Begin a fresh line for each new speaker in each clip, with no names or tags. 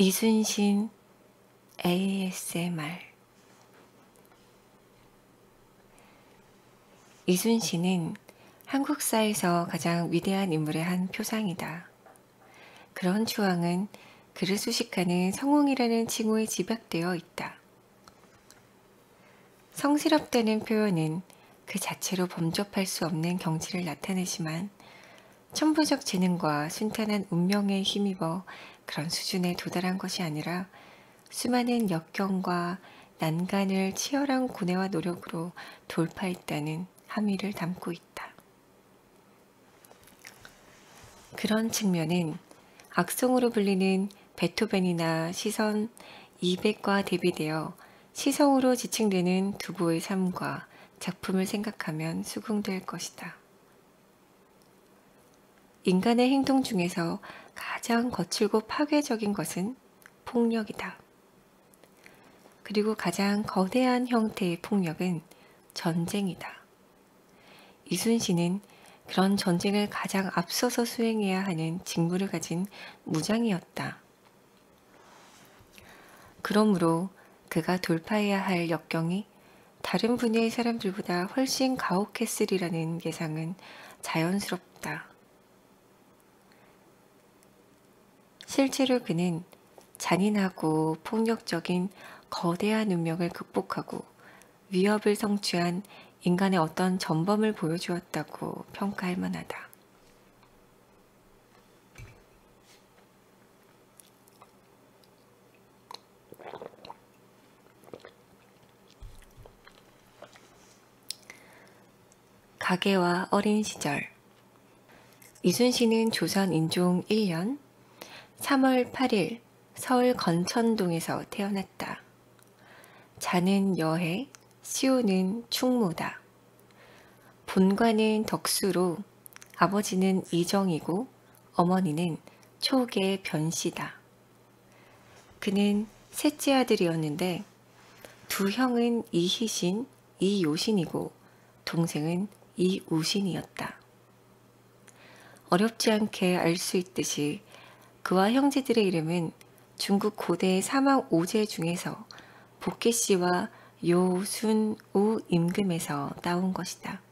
이순신 ASMR. 이순신은 한국사에서 가장 위대한 인물의 한 표상이다. 그런 추앙은 그를 수식하는 성웅이라는 칭호에 집약되어 있다. 성스럽다는 표현은 그 자체로 범접할 수 없는 경지를 나타내지만 천부적 재능과 순탄한 운명에 힘입어 그런 수준에 도달한 것이 아니라 수많은 역경과 난간을 치열한 고뇌와 노력으로 돌파했다는 함의를 담고 있다. 그런 측면은 악성으로 불리는 베토벤이나 시선 200과 대비되어 시성으로 지칭되는 두보의 삶과 작품을 생각하면 수긍될 것이다. 인간의 행동 중에서 가장 거칠고 파괴적인 것은 폭력이다. 그리고 가장 거대한 형태의 폭력은 전쟁이다. 이순신은 그런 전쟁을 가장 앞서서 수행해야 하는 직무를 가진 무장이었다. 그러므로 그가 돌파해야 할 역경이 다른 분야의 사람들보다 훨씬 가혹했으리라는 예상은 자연스럽다. 실제로 그는 잔인하고 폭력적인 거대한 운명을 극복하고 위협을 성취한 인간의 어떤 전범을 보여주었다고 평가할 만하다. 가계와 어린 시절. 이순신은 조선 인종 1년 3월 8일 서울 건천동에서 태어났다. 자는 여해, 시호는 충무다. 본관은 덕수로 아버지는 이정이고 어머니는 초계 변씨다. 그는 셋째 아들이었는데 두 형은 이희신, 이요신이고 동생은 이우신이었다. 어렵지 않게 알 수 있듯이 그와 형제들의 이름은 중국 고대 사막 5제 중에서 복희씨와 요, 순, 우, 임금에서 따온 것이다.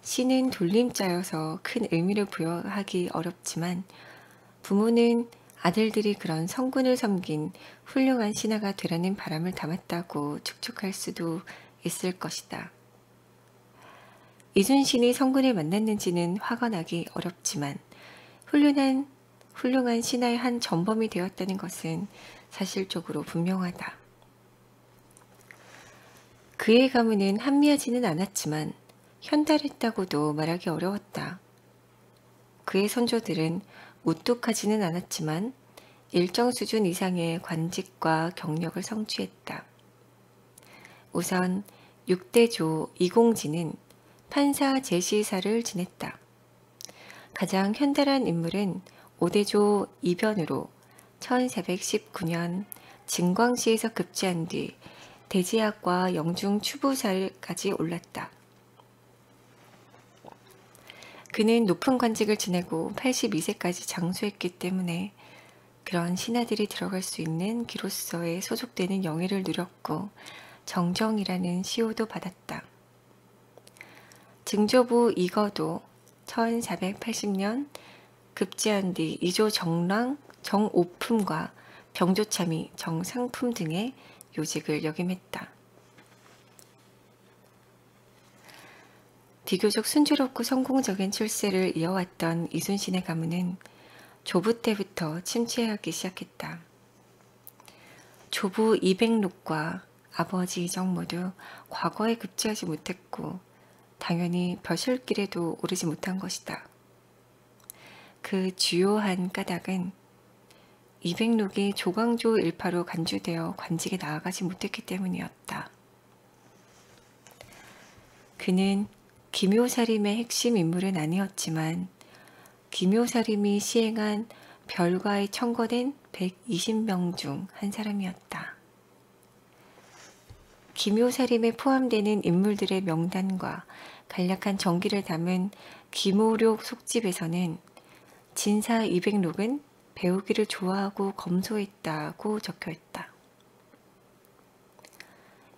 씨는 돌림자여서 큰 의미를 부여하기 어렵지만 부모는 아들들이 그런 성군을 섬긴 훌륭한 신하가 되라는 바람을 담았다고 축축할 수도 있을 것이다. 이순신이 성군을 만났는지는 확언하기 어렵지만 훌륭한 신하의 한 전범이 되었다는 것은 사실적으로 분명하다. 그의 가문은 한미하지는 않았지만 현달했다고도 말하기 어려웠다. 그의 선조들은 우뚝하지는 않았지만 일정 수준 이상의 관직과 경력을 성취했다. 우선 6대조 이공지는 판사 제시사를 지냈다. 가장 현달한 인물은 5대조 이변으로 1419년 진광시에서 급제한 뒤 대제학과 영중 추부살까지 올랐다. 그는 높은 관직을 지내고 82세까지 장수했기 때문에 그런 신하들이 들어갈 수 있는 기로서에 소속되는 영예를 누렸고 정정이라는 시호도 받았다. 증조부 이거도 1480년 급제한 뒤 이조 정랑, 정오품과 병조참의, 정상품 등의 요직을 역임했다. 비교적 순조롭고 성공적인 출세를 이어왔던 이순신의 가문은 조부 때부터 침체하기 시작했다. 조부 이백록과 아버지 이정 모두 과거에 급제하지 못했고 당연히 벼슬길에도 오르지 못한 것이다. 그 주요한 까닭은 이백록이 조광조 일파로 간주되어 관직에 나아가지 못했기 때문이었다. 그는 기묘사림의 핵심 인물은 아니었지만 기묘사림이 시행한 별과에 청거된 120명 중 한 사람이었다. 기묘사림에 포함되는 인물들의 명단과 간략한 정기를 담은 기모록 속집에서는 진사 200록은 배우기를 좋아하고 검소했다고 적혀있다.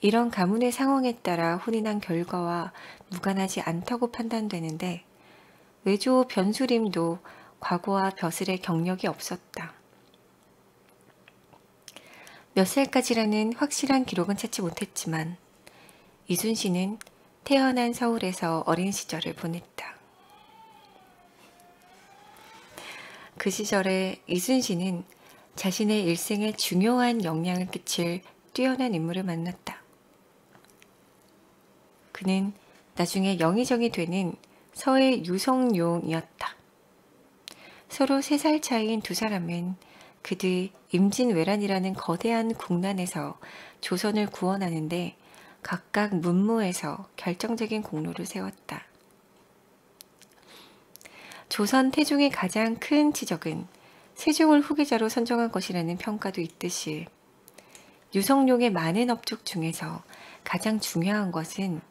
이런 가문의 상황에 따라 혼인한 결과와 무관하지 않다고 판단되는데 외조 변수림도 과거와 벼슬의 경력이 없었다. 몇 살까지라는 확실한 기록은 찾지 못했지만 이순신은 태어난 서울에서 어린 시절을 보냈다. 그 시절에 이순신은 자신의 일생에 중요한 영향을 끼칠 뛰어난 인물을 만났다. 그는 나중에 영의정이 되는 서해 유성룡이었다. 서로 3살 차이인 두 사람은 그들 임진왜란이라는 거대한 국난에서 조선을 구원하는데 각각 문무에서 결정적인 공로를 세웠다. 조선 태종의 가장 큰 치적은 세종을 후계자로 선정한 것이라는 평가도 있듯이 유성룡의 많은 업적 중에서 가장 중요한 것은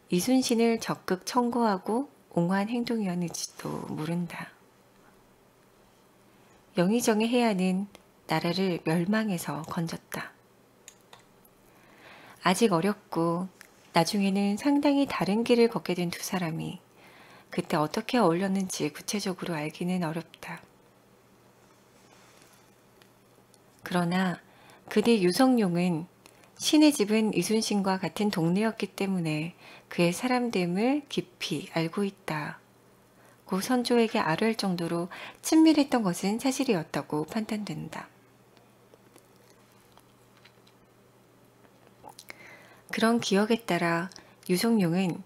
이순신을 적극 청구하고 옹호한 행동이었는지도 모른다. 영의정의 해안은 나라를 멸망에서 건졌다. 아직 어렸고 나중에는 상당히 다른 길을 걷게 된 두 사람이 그때 어떻게 어울렸는지 구체적으로 알기는 어렵다. 그러나 그뒤 유성룡은 신의 집은 이순신과 같은 동네였기 때문에 그의 사람됨을 깊이 알고 있다고 선조에게 아뢰할 정도로 친밀했던 것은 사실이었다고 판단된다. 그런 기억에 따라 유성룡은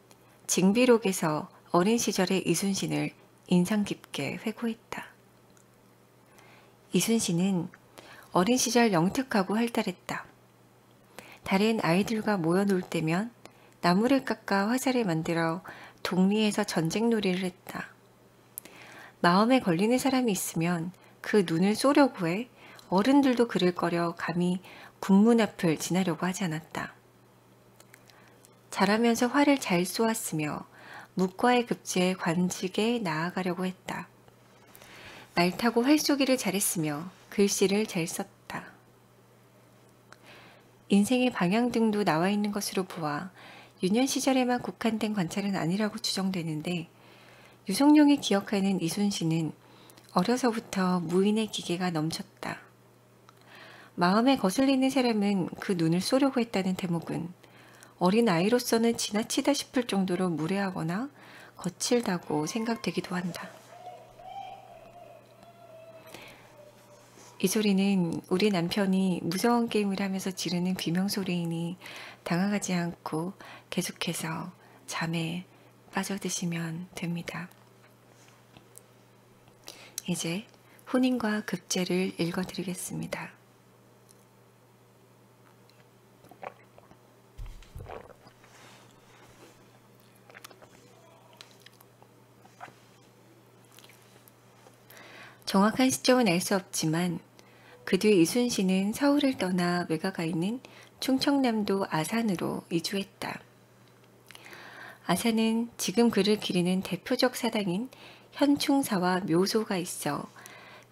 징비록에서 어린 시절의 이순신을 인상 깊게 회고했다. 이순신은 어린 시절 영특하고 활달했다. 다른 아이들과 모여 놀 때면 나무를 깎아 화살을 만들어 독리에서 전쟁놀이를 했다. 마음에 걸리는 사람이 있으면 그 눈을 쏘려고 해 어른들도 그를 꺼려 감히 군문 앞을 지나려고 하지 않았다. 자라면서 활을 잘 쏘았으며 묵과의 급제에 관직에 나아가려고 했다. 말 타고 활쏘기를 잘했으며 글씨를 잘 썼다. 인생의 방향등도 나와 있는 것으로 보아 유년 시절에만 국한된 관찰은 아니라고 추정되는데 유성룡이 기억하는 이순신은 어려서부터 무인의 기계가 넘쳤다. 마음에 거슬리는 사람은 그 눈을 쏘려고 했다는 대목은 어린 아이로서는 지나치다 싶을 정도로 무례하거나 거칠다고 생각되기도 한다. 이 소리는 우리 남편이 무서운 게임을 하면서 지르는 비명소리이니 당황하지 않고 계속해서 잠에 빠져드시면 됩니다. 이제 혼인과 급제를 읽어드리겠습니다. 정확한 시점은 알 수 없지만 그 뒤 이순신은 서울을 떠나 외가가 있는 충청남도 아산으로 이주했다. 아산은 지금 그를 기리는 대표적 사당인 현충사와 묘소가 있어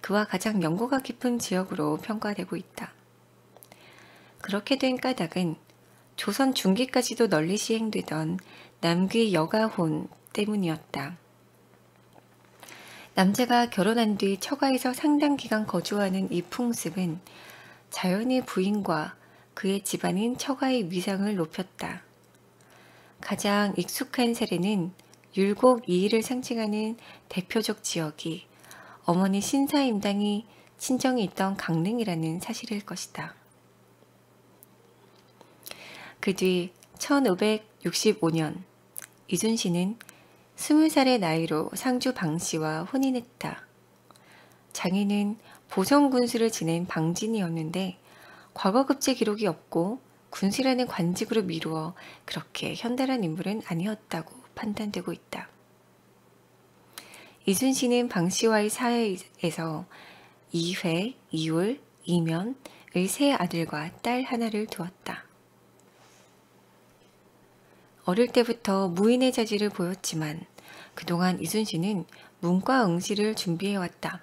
그와 가장 연고가 깊은 지역으로 평가되고 있다. 그렇게 된 까닭은 조선 중기까지도 널리 시행되던 남귀 여가혼 때문이었다. 남자가 결혼한 뒤 처가에서 상당 기간 거주하는 이 풍습은 자연히 부인과 그의 집안인 처가의 위상을 높였다. 가장 익숙한 사례는 율곡 이의를 상징하는 대표적 지역이 어머니 신사임당이 친정이 있던 강릉이라는 사실일 것이다. 그 뒤 1565년 이순신은 20살의 나이로 상주 방씨와 혼인했다. 장인은 보성군수를 지낸 방진이었는데 과거 급제 기록이 없고 군수라는 관직으로 미루어 그렇게 현달한 인물은 아니었다고 판단되고 있다. 이순신은 방씨와의 사회에서 이회, 이울, 이면의 3 아들과 딸 하나를 두었다. 어릴 때부터 무인의 자질을 보였지만 그동안 이순신은 문과 응시를 준비해왔다.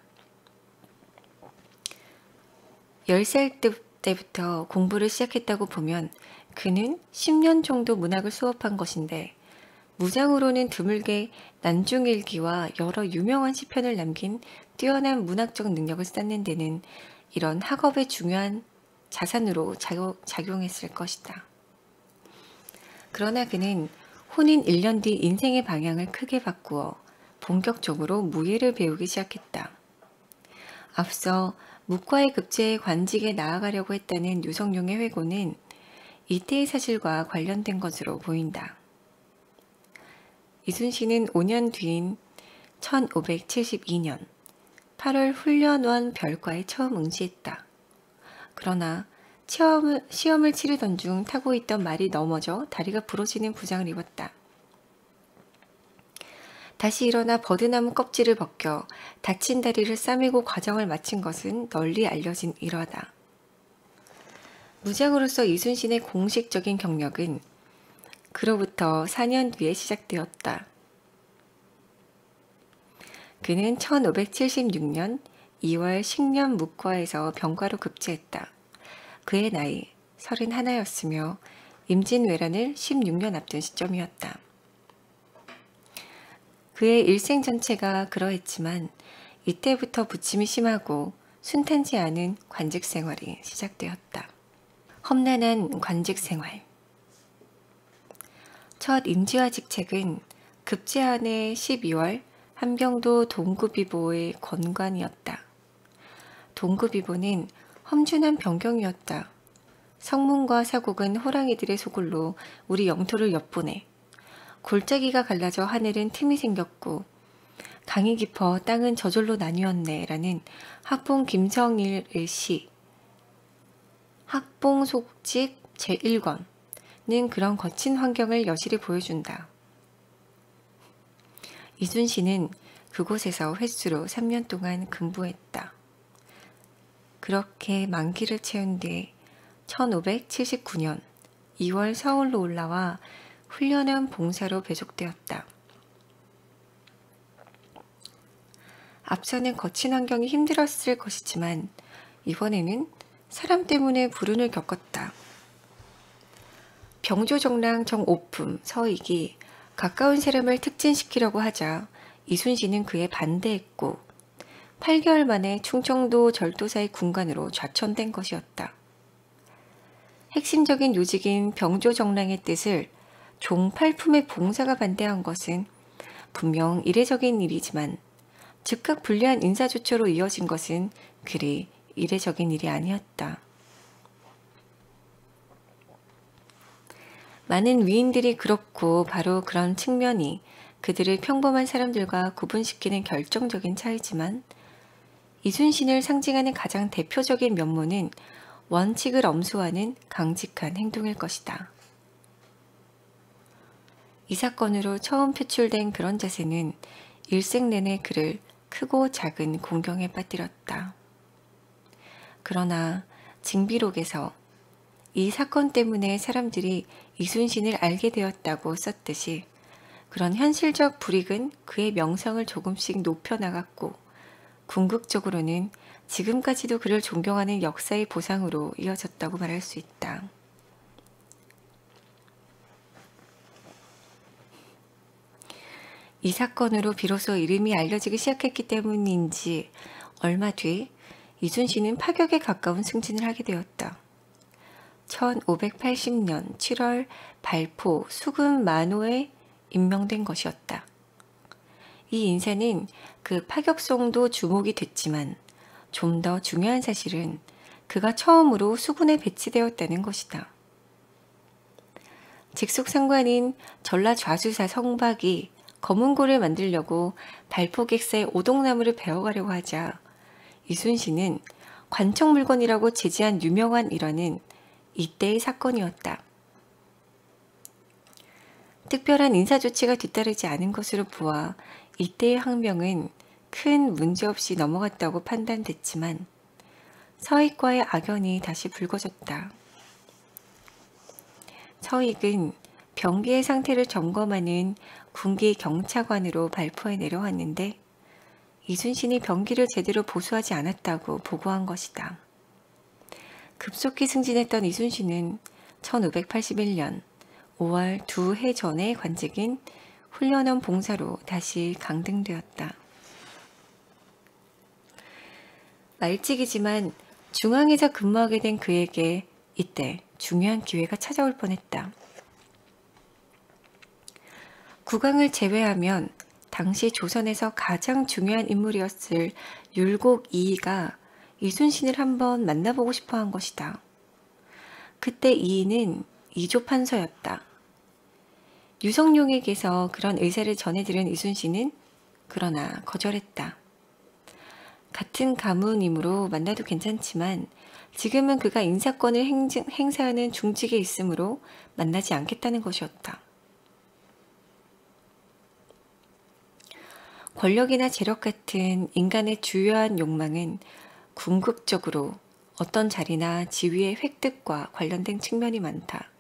10살 때부터 공부를 시작했다고 보면 그는 10년 정도 문학을 수업한 것인데 무장으로는 드물게 난중일기와 여러 유명한 시편을 남긴 뛰어난 문학적 능력을 쌓는 데는 이런 학업의 중요한 자산으로 작용했을 것이다. 그러나 그는 혼인 1년 뒤 인생의 방향을 크게 바꾸어 본격적으로 무예를 배우기 시작했다. 앞서 묵과의 급제에 관직에 나아가려고 했다는 유성룡의 회고는 이때의 사실과 관련된 것으로 보인다. 이순신은 5년 뒤인 1572년 8월 훈련원 별과에 처음 응시했다. 그러나 시험을 치르던 중 타고 있던 말이 넘어져 다리가 부러지는 부상을 입었다. 다시 일어나 버드나무 껍질을 벗겨 다친 다리를 싸매고 과정을 마친 것은 널리 알려진 일화다. 무장으로서 이순신의 공식적인 경력은 그로부터 4년 뒤에 시작되었다. 그는 1576년 2월 식년 묵과에서 병과로 급제했다. 그의 나이 31였으며 임진왜란을 16년 앞둔 시점이었다. 그의 일생 전체가 그러했지만 이때부터 부침이 심하고 순탄치 않은 관직 생활이 시작되었다. 험난한 관직 생활. 첫 임지화 직책은 급제한 해 12월 함경도 동구비보의 권관이었다. 동구비보는 험준한 병경이었다. 성문과 사곡은 호랑이들의 소굴로 우리 영토를 엿보내. 골짜기가 갈라져 하늘은 틈이 생겼고 강이 깊어 땅은 저절로 나뉘었네 라는 학봉 김성일의 시 학봉속집 제1권는 그런 거친 환경을 여실히 보여준다. 이순신은 그곳에서 횟수로 3년 동안 근부했다. 그렇게 만기를 채운 뒤 1579년 2월 서울로 올라와 훈련한 봉사로 배속되었다. 앞서는 거친 환경이 힘들었을 것이지만 이번에는 사람 때문에 불운을 겪었다. 병조정랑 정오품 서익이 가까운 사람을 특진시키려고 하자 이순신은 그에 반대했고 8개월 만에 충청도 절도사의 군관으로 좌천된 것이었다. 핵심적인 요직인 병조정랑의 뜻을 종팔품의 봉사가 반대한 것은 분명 이례적인 일이지만 즉각 불리한 인사조처로 이어진 것은 그리 이례적인 일이 아니었다. 많은 위인들이 그렇고 바로 그런 측면이 그들을 평범한 사람들과 구분시키는 결정적인 차이지만 이순신을 상징하는 가장 대표적인 면모는 원칙을 엄수하는 강직한 행동일 것이다. 이 사건으로 처음 표출된 그런 자세는 일생 내내 그를 크고 작은 공경에 빠뜨렸다. 그러나 징비록에서 이 사건 때문에 사람들이 이순신을 알게 되었다고 썼듯이 그런 현실적 불이익은 그의 명성을 조금씩 높여나갔고 궁극적으로는 지금까지도 그를 존경하는 역사의 보상으로 이어졌다고 말할 수 있다. 이 사건으로 비로소 이름이 알려지기 시작했기 때문인지 얼마 뒤 이순신은 파격에 가까운 승진을 하게 되었다. 1580년 7월 발포 수금 만호에 임명된 것이었다. 이 인사는 그 파격성도 주목이 됐지만 좀 더 중요한 사실은 그가 처음으로 수군에 배치되었다는 것이다. 직속상관인 전라좌수사 성박이 검은고를 만들려고 발포객사의 오동나무를 베어가려고 하자 이순신은 관청물건이라고 제지한 유명한 일화는 이때의 사건이었다. 특별한 인사조치가 뒤따르지 않은 것으로 보아 이때의 항명은 큰 문제없이 넘어갔다고 판단됐지만 서익과의 악연이 다시 불거졌다. 서익은 병기의 상태를 점검하는 군기 경차관으로 발포에 내려왔는데 이순신이 병기를 제대로 보수하지 않았다고 보고한 것이다. 급속히 승진했던 이순신은 1581년 5월 2해 전에 관직인 훈련원 봉사로 다시 강등되었다. 말직이지만 중앙에서 근무하게 된 그에게 이때 중요한 기회가 찾아올 뻔했다. 국왕을 제외하면 당시 조선에서 가장 중요한 인물이었을 율곡 이이가 이순신을 한번 만나보고 싶어 한 것이다. 그때 이이는 이조판서였다. 유성룡에게서 그런 의사를 전해들은 이순신은 그러나 거절했다. 같은 가문이므로 만나도 괜찮지만 지금은 그가 인사권을 행사하는 중직에 있으므로 만나지 않겠다는 것이었다. 권력이나 재력 같은 인간의 주요한 욕망은 궁극적으로 어떤 자리나 지위의 획득과 관련된 측면이 많다.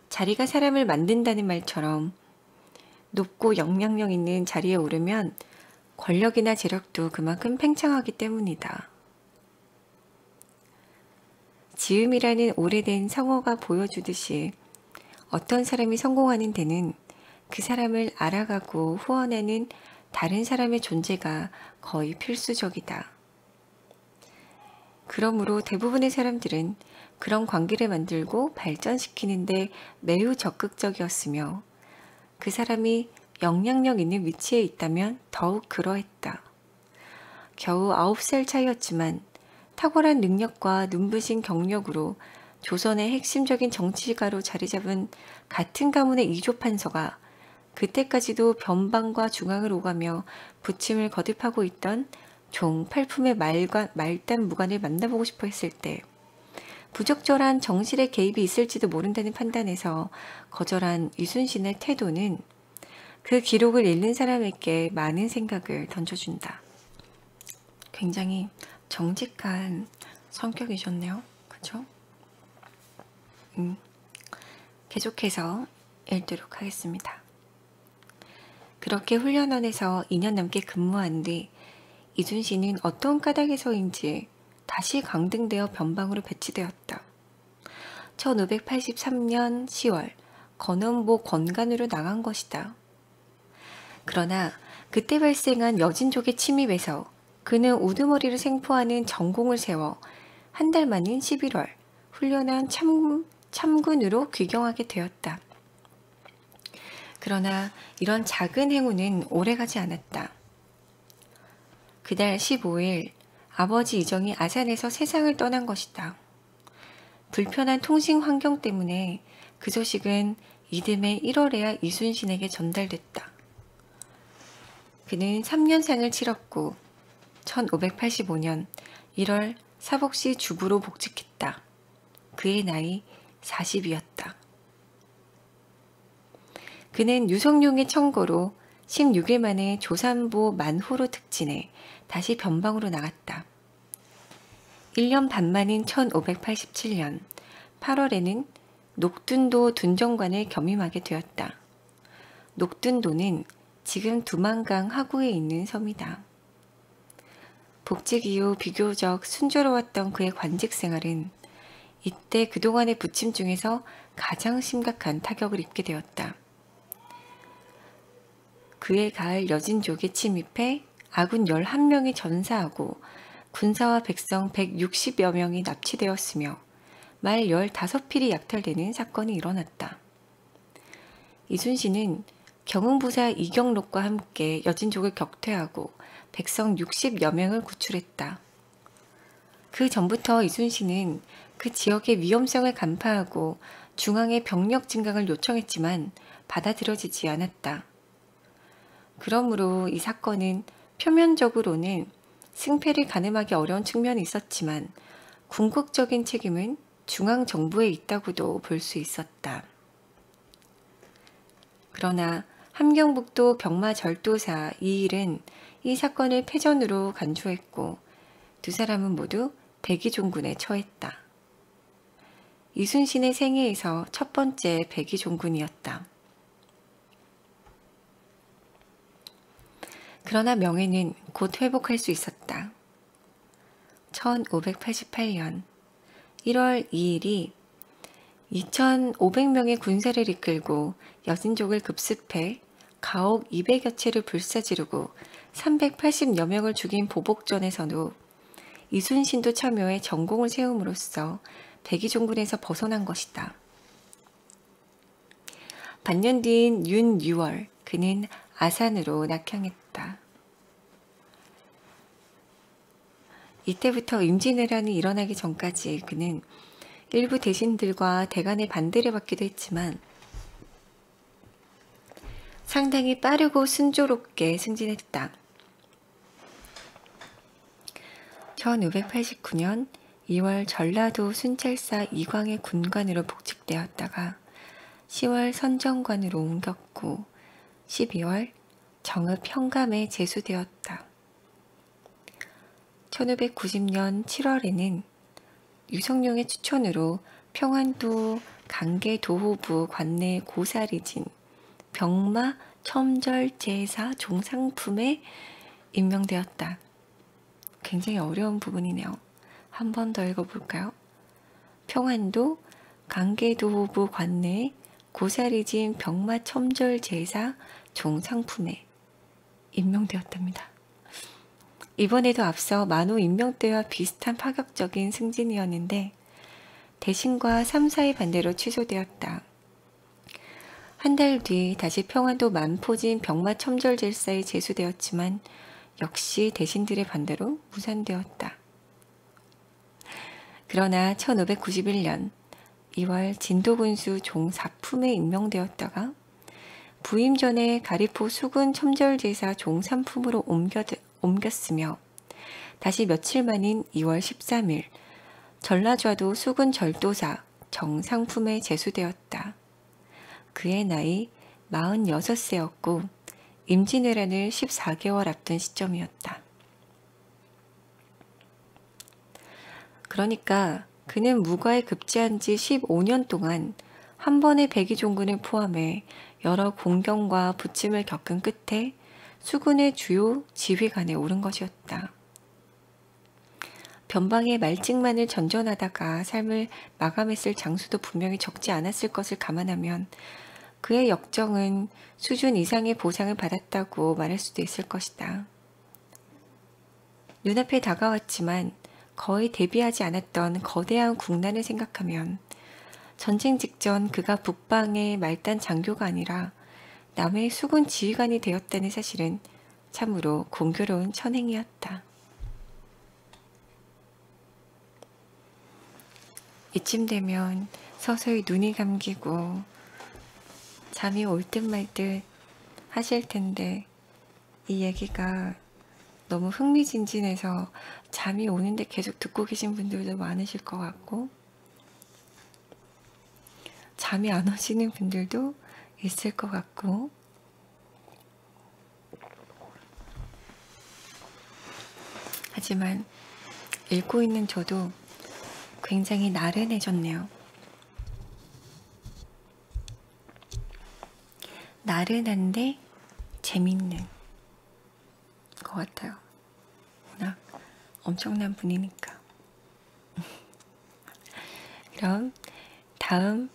자리가 사람을 만든다는 말처럼 높고 영향력 있는 자리에 오르면 권력이나 재력도 그만큼 팽창하기 때문이다. 지음이라는 오래된 성어가 보여주듯이 어떤 사람이 성공하는 데는 그 사람을 알아가고 후원하는 다른 사람의 존재가 거의 필수적이다. 그러므로 대부분의 사람들은 그런 관계를 만들고 발전시키는데 매우 적극적이었으며 그 사람이 영향력 있는 위치에 있다면 더욱 그러했다. 겨우 9살 차이였지만 탁월한 능력과 눈부신 경력으로 조선의 핵심적인 정치가로 자리잡은 같은 가문의 이조판서가 그때까지도 변방과 중앙을 오가며 부침을 거듭하고 있던 종 팔품의 말단 무관을 만나보고 싶어 했을 때 부적절한 정실의 개입이 있을지도 모른다는 판단에서 거절한 이순신의 태도는 그 기록을 읽는 사람에게 많은 생각을 던져준다. 굉장히 정직한 성격이셨네요. 그죠? 계속해서 읽도록 하겠습니다. 그렇게 훈련원에서 2년 넘게 근무한 뒤 이순신은 어떤 까닭에서인지 다시 강등되어 변방으로 배치되었다. 1583년 10월 건원보 권간으로 나간 것이다. 그러나 그때 발생한 여진족의 침입에서 그는 우두머리를 생포하는 전공을 세워 한 달 만인 11월 훈련한 참군으로 귀경하게 되었다. 그러나 이런 작은 행운은 오래가지 않았다. 그달 15일 아버지 이정이 아산에서 세상을 떠난 것이다. 불편한 통신 환경 때문에 그 소식은 이듬해 1월에야 이순신에게 전달됐다. 그는 3년상을 치렀고 1585년 1월 사복시 주부로 복직했다. 그의 나이 40이었다. 그는 유성룡의 청고로 16일 만에 조산보 만호로 특진해 다시 변방으로 나갔다. 1년 반 만인 1587년 8월에는 녹둔도 둔정관을 겸임하게 되었다. 녹둔도는 지금 두만강 하구에 있는 섬이다. 복직 이후 비교적 순조로웠던 그의 관직 생활은 이때 그동안의 부침 중에서 가장 심각한 타격을 입게 되었다. 그의 가을 여진족에 침입해 아군 11명이 전사하고 군사와 백성 160여 명이 납치되었으며 말 15필이 약탈되는 사건이 일어났다. 이순신은 경흥부사 이경록과 함께 여진족을 격퇴하고 백성 60여 명을 구출했다. 그 전부터 이순신은 그 지역의 위험성을 간파하고 중앙의 병력 증강을 요청했지만 받아들여지지 않았다. 그러므로 이 사건은 표면적으로는 승패를 가늠하기 어려운 측면이 있었지만 궁극적인 책임은 중앙정부에 있다고도 볼 수 있었다. 그러나 함경북도 병마절도사 이일은 이 사건을 패전으로 간주했고 두 사람은 모두 백의종군에 처했다. 이순신의 생애에서 첫 번째 백의종군이었다. 그러나 명예는 곧 회복할 수 있었다. 1588년 1월 2일이 2,500명의 군사를 이끌고 여진족을 급습해 가옥 200여 채를 불사지르고 380여 명을 죽인 보복전에서도 이순신도 참여해 전공을 세움으로써 백의종군에서 벗어난 것이다. 반년 뒤인 윤 6월 그는 아산으로 낙향했다. 이때부터 임진왜란이 일어나기 전까지 그는 일부 대신들과 대간의 반대를 받기도 했지만 상당히 빠르고 순조롭게 승진했다. 1589년 2월 전라도 순찰사 이광의 군관으로 복직되었다가 10월 선정관으로 옮겼고 12월 정읍 현감에 제수되었다. 1590년 7월에는 유성룡의 추천으로 평안도 강계도호부 관내 고사리진 병마 첨절제사 종상품에 임명되었다. 굉장히 어려운 부분이네요. 한 번 더 읽어볼까요? 평안도 강계도호부 관내 고사리진 병마 첨절제사 종상품에 임명되었답니다. 이번에도 앞서 만호 임명 때와 비슷한 파격적인 승진이었는데 대신과 3사의 반대로 취소되었다. 한 달 뒤 다시 평안도 만포진 병마 첨절제사에 제수되었지만 역시 대신들의 반대로 무산되었다. 그러나 1591년 2월 진도군수 종4품에 임명되었다가 부임 전에 가리포 수군 첨절제사 종3품으로 옮겼으며 다시 며칠 만인 2월 13일 전라좌도 수군 절도사 정상품에 제수되었다. 그의 나이 46세였고 임진왜란을 14개월 앞둔 시점이었다. 그러니까 그는 무과에 급제한 지 15년 동안 한 번의 백의종군을 포함해 여러 공경과 부침을 겪은 끝에 수군의 주요 지휘관에 오른 것이었다. 변방의 말직만을 전전하다가 삶을 마감했을 장수도 분명히 적지 않았을 것을 감안하면 그의 역정은 수준 이상의 보상을 받았다고 말할 수도 있을 것이다. 눈앞에 다가왔지만 거의 대비하지 않았던 거대한 국난을 생각하면 전쟁 직전 그가 북방의 말단 장교가 아니라 남의 수군 지휘관이 되었다는 사실은 참으로 공교로운 천행이었다. 이쯤 되면 서서히 눈이 감기고 잠이 올 듯 말 듯 하실 텐데 이 얘기가 너무 흥미진진해서 잠이 오는데 계속 듣고 계신 분들도 많으실 것 같고 잠이 안 오시는 분들도 있을 것 같고 하지만 읽고 있는 저도 굉장히 나른해졌네요. 나른한데 재밌는 것 같아요. 워낙 엄청난 분이니까. 그럼 다음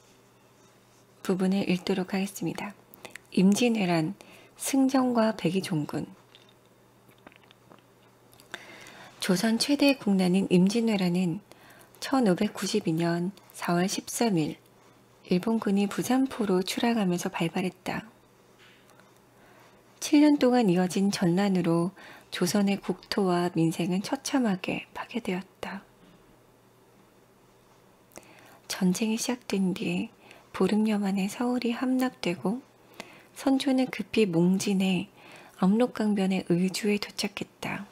부분을 읽도록 하겠습니다. 임진왜란, 승정과 백의종군. 조선 최대의 국난인 임진왜란은 1592년 4월 13일 일본군이 부산포로 추락하면서 발발했다. 7년 동안 이어진 전란으로 조선의 국토와 민생은 처참하게 파괴되었다. 전쟁이 시작된 뒤에 보름여 만에 서울이 함락되고 선조는 급히 몽진해 압록강변의 의주에 도착했다.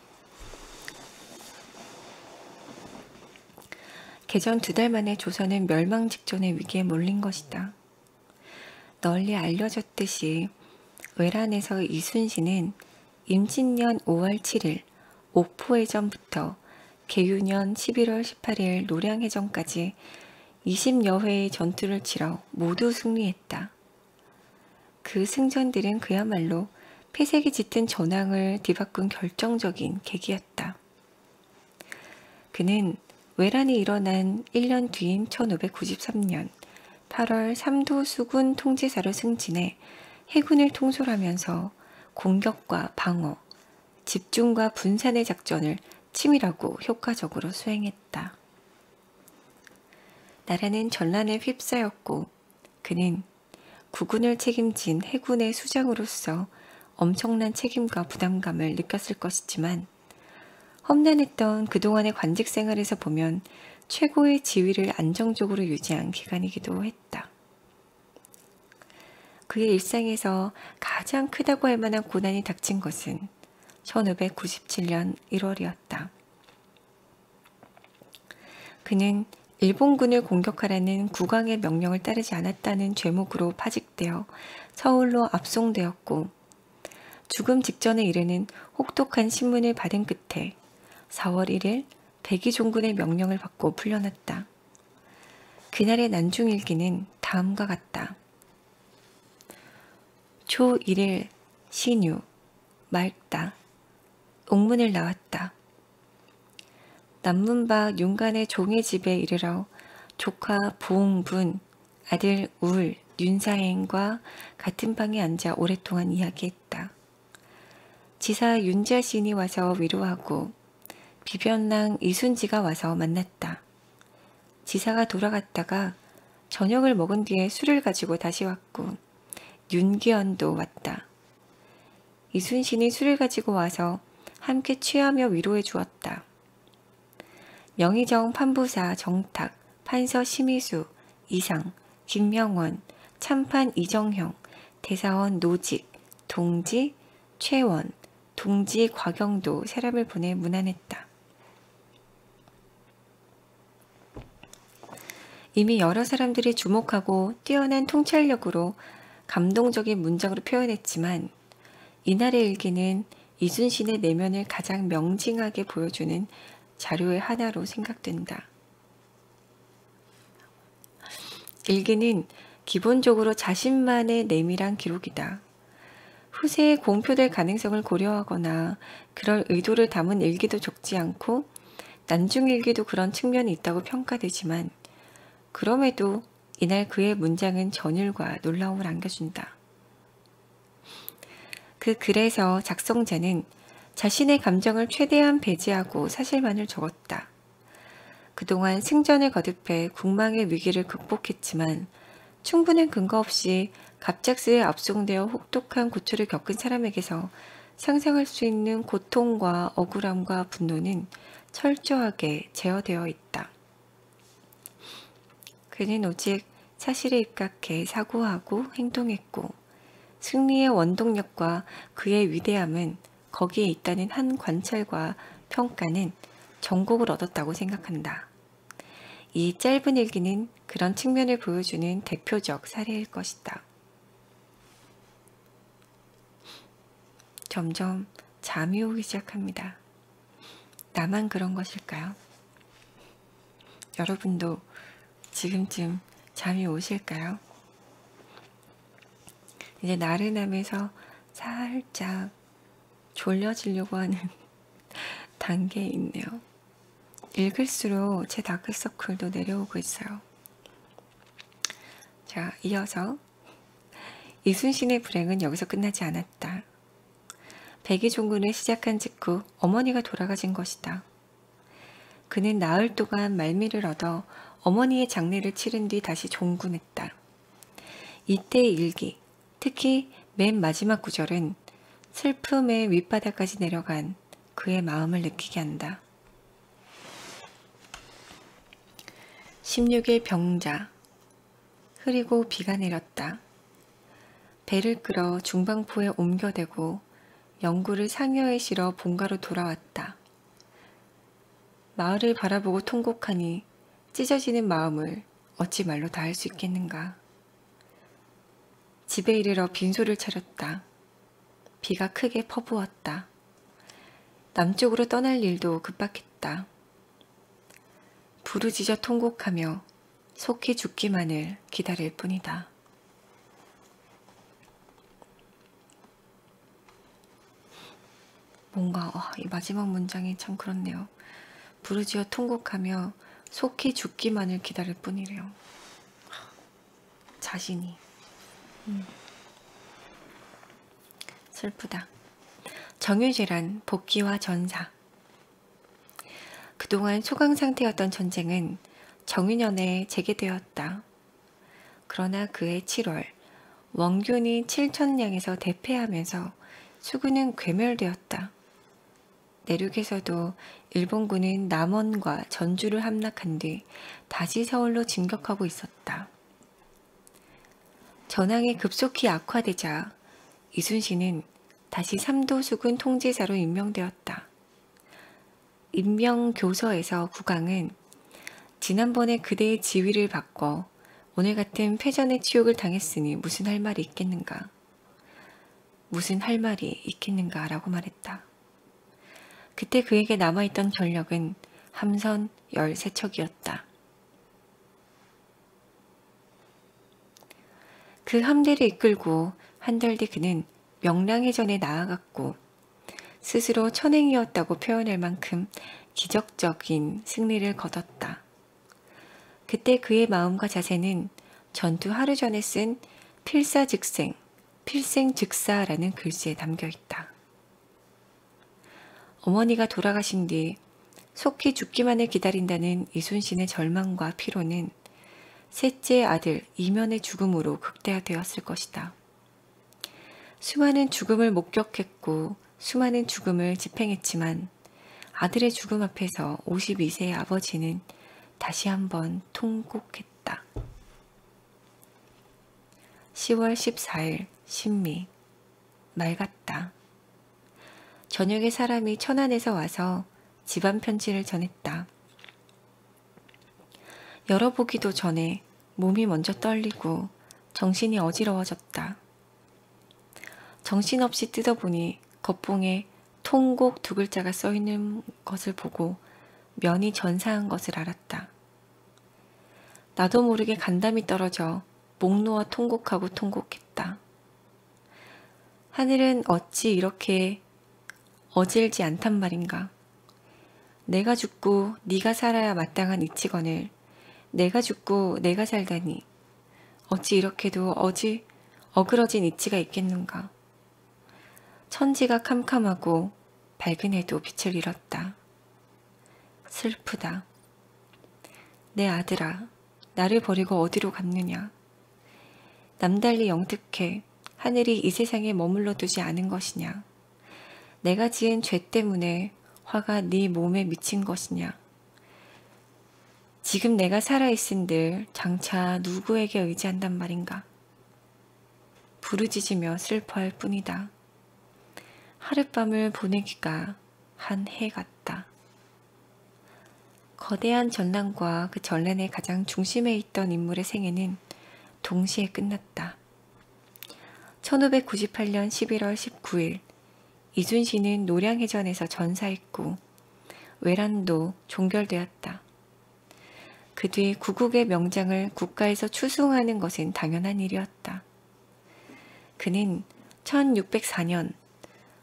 개전 2달 만에 조선은 멸망 직전의 위기에 몰린 것이다. 널리 알려졌듯이 외란에서 이순신은 임진년 5월 7일 옥포해전부터 계유년 11월 18일 노량해전까지 20여 회의 전투를 치러 모두 승리했다. 그 승전들은 그야말로 폐색이 짙은 전황을 뒤바꾼 결정적인 계기였다. 그는 외란이 일어난 1년 뒤인 1593년 8월 삼도 수군 통제사로 승진해 해군을 통솔하면서 공격과 방어, 집중과 분산의 작전을 치밀하고 효과적으로 수행했다. 나라는 전란에 휩싸였고 그는 국군을 책임진 해군의 수장으로서 엄청난 책임과 부담감을 느꼈을 것이지만 험난했던 그동안의 관직 생활에서 보면 최고의 지위를 안정적으로 유지한 기간이기도 했다. 그의 일상에서 가장 크다고 할 만한 고난이 닥친 것은 1597년 1월이었다. 그는 일본군을 공격하라는 국왕의 명령을 따르지 않았다는 죄목으로 파직되어 서울로 압송되었고 죽음 직전에 이르는 혹독한 신문을 받은 끝에 4월 1일 백의종군의 명령을 받고 풀려났다. 그날의 난중일기는 다음과 같다. 초 1일 신유 맑다. 옥문을 나왔다. 남문박 윤간의 종의 집에 이르러 조카 보홍분, 아들 울, 윤사행과 같은 방에 앉아 오랫동안 이야기했다. 지사 윤자 시인이 와서 위로하고 비변랑 이순지가 와서 만났다. 지사가 돌아갔다가 저녁을 먹은 뒤에 술을 가지고 다시 왔고 윤기현도 왔다. 이순신이 술을 가지고 와서 함께 취하며 위로해 주었다. 명의정 판부사 정탁, 판서 심의수, 이상, 김명원, 참판 이정형, 대사원 노직, 동지, 최원, 동지 곽영도 사람을 보내 문안했다. 이미 여러 사람들이 주목하고 뛰어난 통찰력으로 감동적인 문장으로 표현했지만 이날의 일기는 이순신의 내면을 가장 명징하게 보여주는 자료의 하나로 생각된다. 일기는 기본적으로 자신만의 내밀한 기록이다. 후세에 공표될 가능성을 고려하거나 그럴 의도를 담은 일기도 적지 않고 난중일기도 그런 측면이 있다고 평가되지만 그럼에도 이날 그의 문장은 전율과 놀라움을 안겨준다. 그 글에서 작성자는 자신의 감정을 최대한 배제하고 사실만을 적었다. 그동안 승전을 거듭해 국망의 위기를 극복했지만 충분한 근거 없이 갑작스레 압송되어 혹독한 고초를 겪은 사람에게서 상상할 수 있는 고통과 억울함과 분노는 철저하게 제어되어 있다. 그는 오직 사실에 입각해 사고하고 행동했고 승리의 원동력과 그의 위대함은 거기에 있다는 한 관찰과 평가는 정곡을 얻었다고 생각한다. 이 짧은 일기는 그런 측면을 보여주는 대표적 사례일 것이다. 점점 잠이 오기 시작합니다. 나만 그런 것일까요? 여러분도 지금쯤 잠이 오실까요? 이제 나른함에서 살짝 졸려지려고 하는 단계에 있네요. 읽을수록 제 다크서클도 내려오고 있어요. 자, 이어서 이순신의 불행은 여기서 끝나지 않았다. 백의종군을 시작한 직후 어머니가 돌아가신 것이다. 그는 나흘 동안 말미를 얻어 어머니의 장례를 치른 뒤 다시 종군했다. 이때의 일기, 특히 맨 마지막 구절은 슬픔의 윗바닥까지 내려간 그의 마음을 느끼게 한다. 16일 병자. 흐리고 비가 내렸다. 배를 끌어 중방포에 옮겨대고 영구를 상여에 실어 본가로 돌아왔다. 마을을 바라보고 통곡하니 찢어지는 마음을 어찌 말로 다 할 수 있겠는가. 집에 이르러 빈소를 차렸다. 비가 크게 퍼부었다. 남쪽으로 떠날 일도 급박했다. 부르짖어 통곡하며 속히 죽기만을 기다릴 뿐이다. 뭔가 이 마지막 문장이 참 그렇네요. 부르짖어 통곡하며 속히 죽기만을 기다릴 뿐이래요. 자신이. 슬프다. 정유재란 복귀와 전사. 그동안 소강 상태였던 전쟁은 정유년에 재개되었다. 그러나 그해 7월 원균이 칠천량에서 대패하면서 수군은 괴멸되었다. 내륙에서도 일본군은 남원과 전주를 함락한 뒤 다시 서울로 진격하고 있었다. 전황이 급속히 악화되자 이순신은 다시 삼도 수군 통제사로 임명되었다. 임명교서에서 국왕은 지난번에 그대의 지위를 바꿔 오늘 같은 패전의 치욕을 당했으니 무슨 할 말이 있겠는가? 무슨 할 말이 있겠는가? 라고 말했다. 그때 그에게 남아있던 전력은 함선 13척이었다. 그 함대를 이끌고 한 달 뒤 그는 명랑해전에 나아갔고 스스로 천행이었다고 표현할 만큼 기적적인 승리를 거뒀다. 그때 그의 마음과 자세는 전투 하루 전에 쓴 필사즉생, 필생즉사라는 글씨에 담겨있다. 어머니가 돌아가신 뒤 속히 죽기만을 기다린다는 이순신의 절망과 피로는 셋째 아들 이면의 죽음으로 극대화되었을 것이다. 수많은 죽음을 목격했고 수많은 죽음을 집행했지만 아들의 죽음 앞에서 52세의 아버지는 다시 한번 통곡했다. 10월 14일 신미. 맑았다. 저녁에 사람이 천안에서 와서 집안 편지를 전했다. 열어보기도 전에 몸이 먼저 떨리고 정신이 어지러워졌다. 정신없이 뜯어보니 겉봉에 통곡 2글자가 써있는 것을 보고 면이 전사한 것을 알았다. 나도 모르게 간담이 떨어져 목 놓아 통곡하고 통곡했다. 하늘은 어찌 이렇게 어질지 않단 말인가. 내가 죽고 네가 살아야 마땅한 이치건을 내가 죽고 내가 살다니 어찌 이렇게도 어그러진 이치가 있겠는가. 천지가 캄캄하고 밝은 해도 빛을 잃었다. 슬프다. 내 아들아, 나를 버리고 어디로 갔느냐. 남달리 영특해 하늘이 이 세상에 머물러 두지 않은 것이냐. 내가 지은 죄 때문에 화가 네 몸에 미친 것이냐. 지금 내가 살아있은들 장차 누구에게 의지한단 말인가. 부르짖으며 슬퍼할 뿐이다. 하룻밤을 보내기가 한 해 같다. 거대한 전란과 그 전란의 가장 중심에 있던 인물의 생애는 동시에 끝났다. 1598년 11월 19일 이순신은 노량해전에서 전사했고 외란도 종결되었다. 그 뒤 구국의 명장을 국가에서 추승하는 것은 당연한 일이었다. 그는 1604년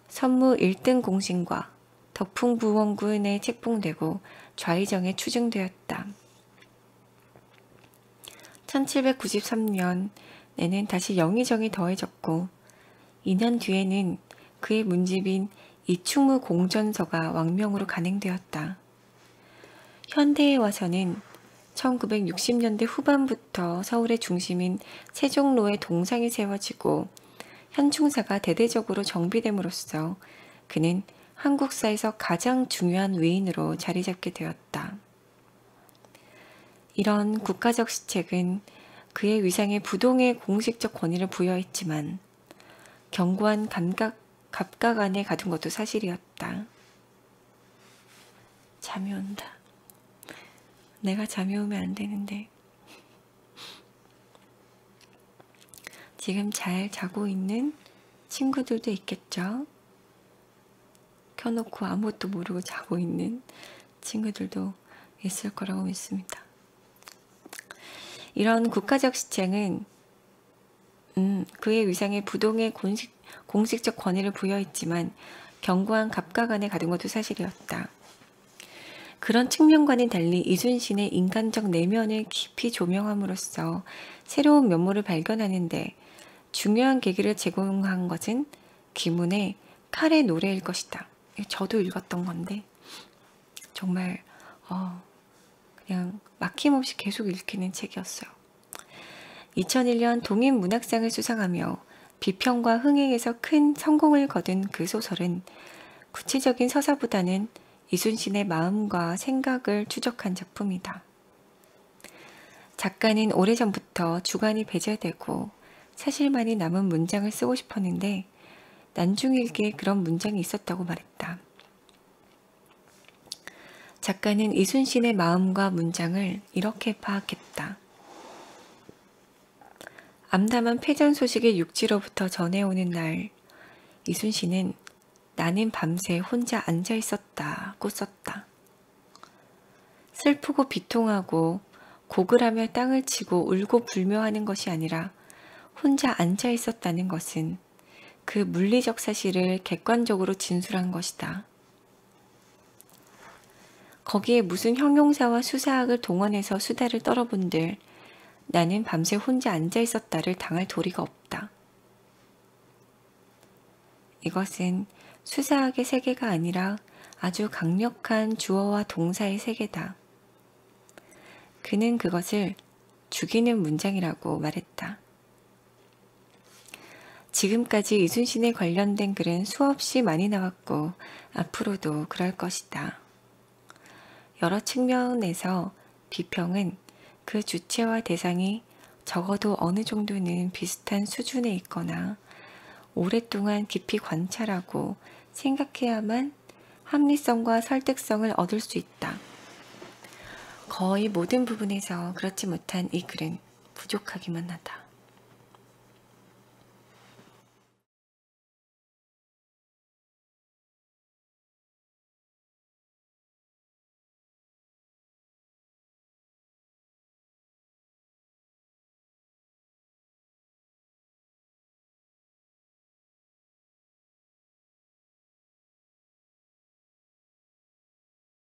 선무 1등 공신과 덕풍부원군에 책봉되고 좌의정에 추증되었다. 1793년에는 다시 영의정이 더해졌고 2년 뒤에는 그의 문집인 이충무 공전서가 왕명으로 간행되었다. 현대에 와서는 1960년대 후반부터 서울의 중심인 세종로에 동상이 세워지고 현충사가 대대적으로 정비됨으로써 그는 한국사에서 가장 중요한 위인으로 자리 잡게 되었다. 이런 국가적 시책은 그의 위상에 부동의 공식적 권위를 부여했지만 견고한 갑각 안에 가둔 것도 사실이었다. 잠이 온다. 내가 잠이 오면 안 되는데. 지금 잘 자고 있는 친구들도 있겠죠? 켜놓고 아무것도 모르고 자고 있는 친구들도 있을 거라고 믿습니다. 이런 국가적 시책은 그의 위상에 부동의 공식적 권위를 부여했지만 견고한 갑각 안에 가둔 것도 사실이었다. 그런 측면과는 달리 이순신의 인간적 내면을 깊이 조명함으로써 새로운 면모를 발견하는데 중요한 계기를 제공한 것은 김훈의 칼의 노래일 것이다. 저도 읽었던 건데 정말 그냥 막힘없이 계속 읽히는 책이었어요. 2001년 동인문학상을 수상하며 비평과 흥행에서 큰 성공을 거둔 그 소설은 구체적인 서사보다는 이순신의 마음과 생각을 추적한 작품이다. 작가는 오래전부터 주관이 배제되고 사실만이 남은 문장을 쓰고 싶었는데 난중일기에 그런 문장이 있었다고 말했다. 작가는 이순신의 마음과 문장을 이렇게 파악했다. 암담한 패전 소식이 육지로부터 전해오는 날, 이순신은 나는 밤새 혼자 앉아 있었다고 썼다. 슬프고 비통하고 고글하며 땅을 치고 울고 불며하는 것이 아니라 혼자 앉아 있었다는 것은 그 물리적 사실을 객관적으로 진술한 것이다. 거기에 무슨 형용사와 수사학을 동원해서 수다를 떨어본들 나는 밤새 혼자 앉아 있었다를 당할 도리가 없다. 이것은 수사학의 세계가 아니라 아주 강력한 주어와 동사의 세계다. 그는 그것을 죽이는 문장이라고 말했다. 지금까지 이순신에 관련된 글은 수없이 많이 나왔고 앞으로도 그럴 것이다. 여러 측면에서 비평은 그 주체와 대상이 적어도 어느 정도는 비슷한 수준에 있거나 오랫동안 깊이 관찰하고 생각해야만 합리성과 설득성을 얻을 수 있다. 거의 모든 부분에서 그렇지 못한 이 글은 부족하기만 하다.